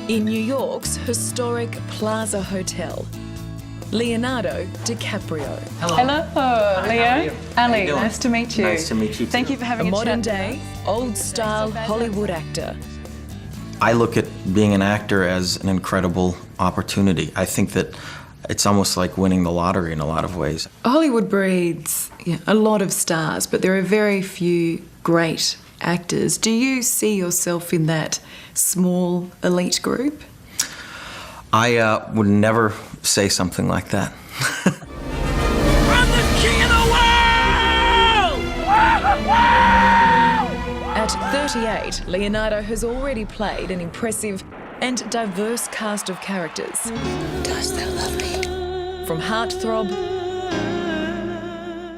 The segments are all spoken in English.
In New York's historic Plaza Hotel, Leonardo DiCaprio. Hello, Leo. Ali, nice to meet you. Nice to meet you too. Thank you for having A a modern-day, old-style Hollywood actor. I look at being an actor as an incredible opportunity. I think that it's almost like winning the lottery in a lot of ways. Hollywood breeds a lot of stars, but there are very few great actors. Do you see yourself in that small elite group? I would never say something like that. I'm the king of the world! At 38, Leonardo has already played an impressive and diverse cast of characters. Does thou love me? From heartthrob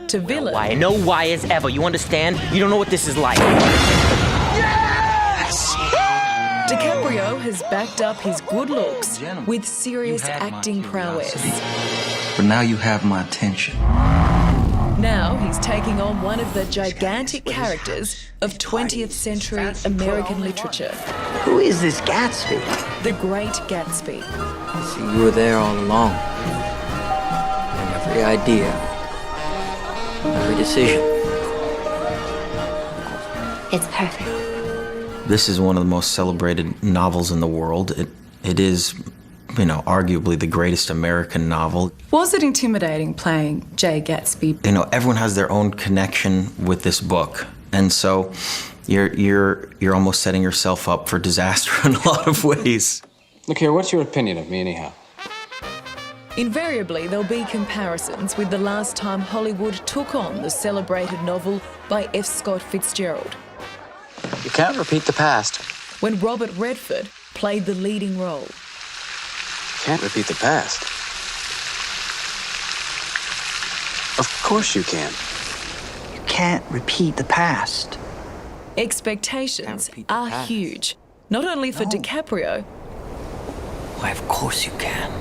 to villain. Why? No why as ever. You understand? You don't know what this is like. DiCaprio has backed up his good looks with serious acting prowess. But now you have my attention. Now he's taking on one of the gigantic characters of 20th century American literature. Who is this Gatsby? The Great Gatsby. See, you were there all along. And every idea, every decision. It's perfect. This is one of the most celebrated novels in the world. It is, you know, arguably the greatest American novel. Was it intimidating playing Jay Gatsby? You know, everyone has their own connection with this book, and so you're almost setting yourself up for disaster in a lot of ways. Look here, what's your opinion of me anyhow? Invariably, there'll be comparisons with the last time Hollywood took on the celebrated novel by F. Scott Fitzgerald, You can't repeat the past. when Robert Redford played the leading role. Can't repeat the past. Of course you can. You can't repeat the past. Expectations are huge, not only for DiCaprio, Why, of course you can.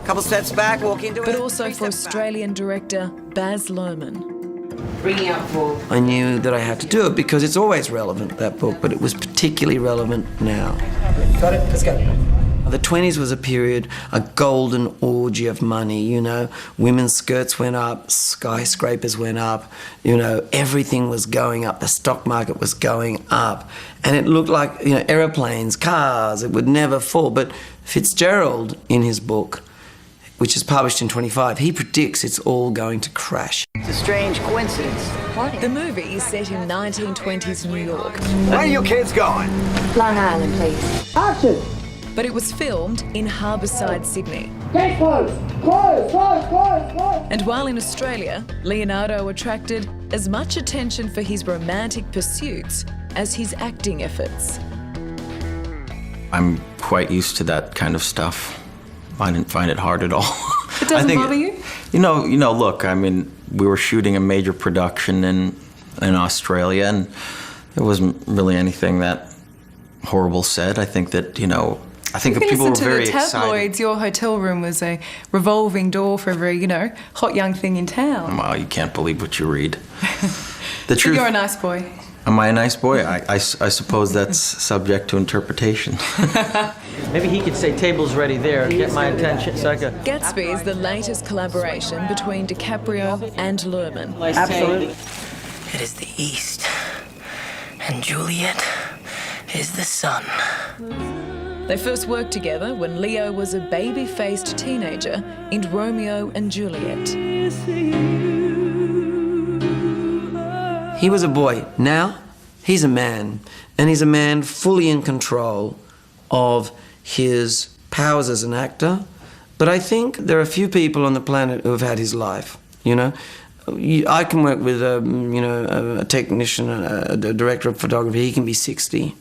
Couple steps back, walk into it. but also for Australian director Baz Luhrmann. I knew that I had to do it because it's always relevant, that book, but it was particularly relevant now. Got it? Let's go. The 20s was a period, a golden orgy of money, you know. Women's skirts went up, skyscrapers went up, you know, everything was going up. The stock market was going up. And it looked like, you know, aeroplanes, cars, it would never fall. But Fitzgerald, in his book, which is published in 25, he predicts it's all going to crash. It's a strange coincidence. The movie is set in 1920s New York, Where are you kids going? Long Island, please. Action! but it was filmed in Harbourside, Sydney. Gate close! Close! Close! Close! Close! And while in Australia, Leonardo attracted as much attention for his romantic pursuits as his acting efforts. I'm quite used to that kind of stuff. I didn't find it hard at all. It doesn't bother you? You know, look, I mean, we were shooting a major production in Australia, and there wasn't really anything that horrible said. I think that, you know, I think that people were very Listen to the excited. tabloids, your hotel room was a revolving door for every, you know, hot young thing in town. Well, you can't believe what you read. The But truth. you're a nice boy. Am I a nice boy? I suppose that's subject to interpretation. Maybe he could say table's ready there and get my attention so I could... Gatsby is the latest collaboration between DiCaprio and Luhrmann. Absolutely. It is the East, and Juliet is the sun. They first worked together when Leo was a baby-faced teenager in Romeo and Juliet. He was a boy. Now, he's a man. And he's a man fully in control of his powers as an actor. But I think there are a few people on the planet who have had his life, you know. I can work with a technician, a director of photography. He can be 60.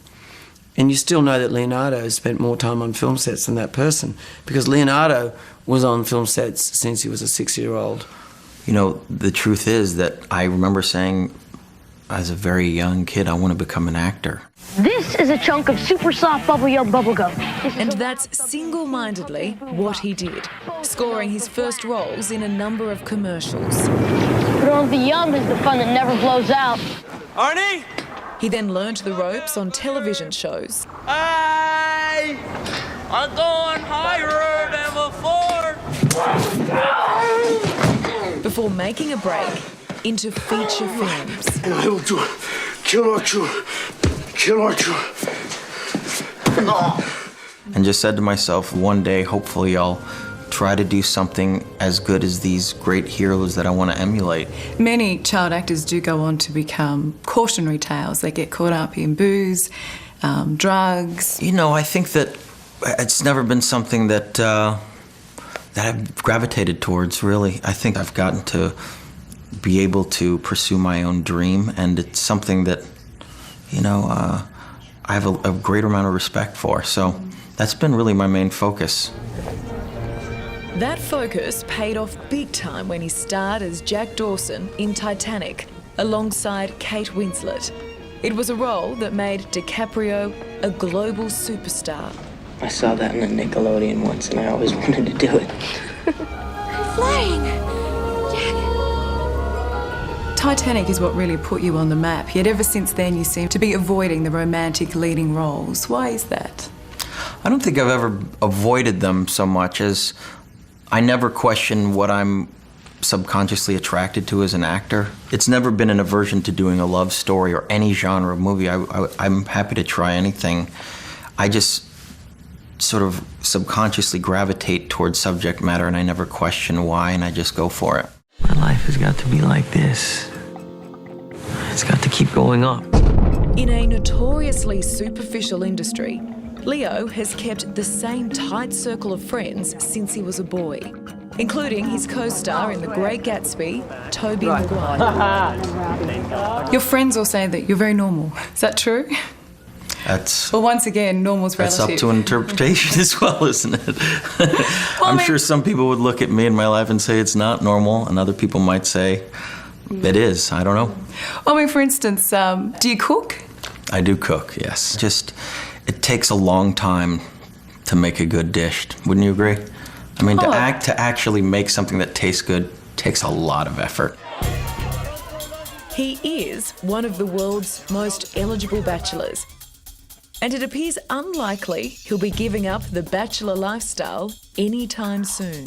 And you still know that Leonardo has spent more time on film sets than that person, because Leonardo was on film sets since he was a 6-year-old. You know, the truth is that I remember saying as a very young kid, I want to become an actor. This is a chunk of super soft bubble yum bubble gum. And that's single-mindedly what he did, scoring his first roles in a number of commercials. But on the yum is the fun that never blows out. Arnie? He then learned the ropes on television shows. Hi! Hey, I'm going higher than before. Before making a break into feature films. And I will do kill Archer. Kill Archer. And just said to myself, one day, hopefully I'll try to do something as good as these great heroes that I want to emulate. Many child actors do go on to become cautionary tales. They get caught up in booze, drugs. You know, I think that it's never been something that I've gravitated towards, really. I think I've gotten to be able to pursue my own dream, and it's something that, you know, I have a greater amount of respect for. So that's been really my main focus. That focus paid off big time when he starred as Jack Dawson in Titanic alongside Kate Winslet. It was a role that made DiCaprio a global superstar. I saw that in the Nickelodeon once and I always wanted to do it. I'm flying. Titanic is what really put you on the map, yet ever since then you seem to be avoiding the romantic leading roles. Why is that? I don't think I've ever avoided them so much as I never question what I'm subconsciously attracted to as an actor. It's never been an aversion to doing a love story or any genre of movie. I'm happy to try anything. I just sort of subconsciously gravitate towards subject matter and I never question why, and I just go for it. My life has got to be like this. It's got to keep going up. In a notoriously superficial industry, Leo has kept the same tight circle of friends since he was a boy, including his co-star in The Great Gatsby, Tobey Maguire. Your friends all say that you're very normal. Is that true? Well, once again, normal's relative. That's up to an interpretation as well, isn't it? I'm sure some people would look at me in my life and say it's not normal, and other people might say it is. I don't know. I mean, for instance, do you cook? I do cook, yes. Just, it takes a long time to make a good dish. Wouldn't you agree? I mean, to actually make something that tastes good takes a lot of effort. He is one of the world's most eligible bachelors, and it appears unlikely he'll be giving up the bachelor lifestyle anytime soon.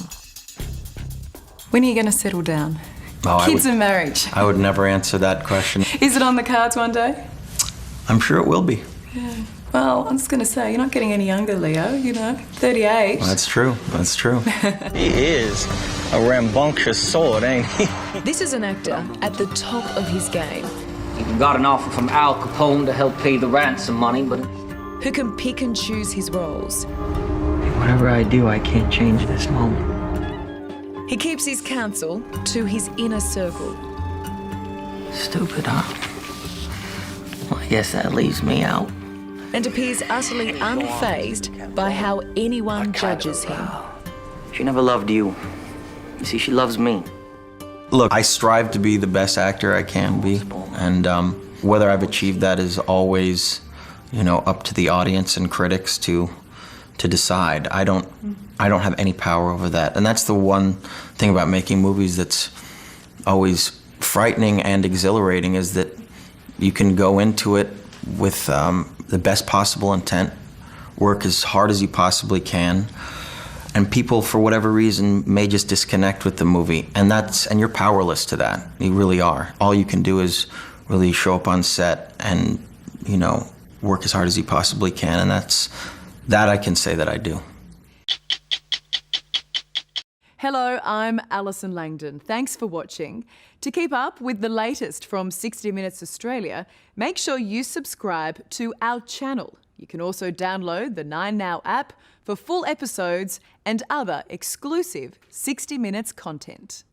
When are you going to settle down? Oh, Kids and marriage. I would never answer that question. Is it on the cards one day? I'm sure it will be. Yeah. Well, I'm just going to say, you're not getting any younger, Leo, you know, 38. Well, that's true, that's true. He is a rambunctious sword, ain't he? This is an actor at the top of his game. Even got an offer from Al Capone to help pay the ransom money, but who can pick and choose his roles. whatever I do, I can't change this moment. He keeps his counsel to his inner circle. Stupid, huh? Well, I guess that leaves me out. And appears utterly unfazed by how anyone judges him. She never loved you. You see, she loves me. Look, I strive to be the best actor I can be, and whether I've achieved that is always, up to the audience and critics to decide. I don't have any power over that, and that's the one thing about making movies that's always frightening and exhilarating, is that you can go into it with the best possible intent, work as hard as you possibly can, and people, for whatever reason, may just disconnect with the movie, and you're powerless to that. You really are. All you can do is really show up on set and, work as hard as you possibly can, and that I can say that I do. Hello, I'm Alison Langdon. Thanks for watching. To keep up with the latest from 60 Minutes Australia, make sure you subscribe to our channel. You can also download the 9Now app for full episodes and other exclusive 60 Minutes content.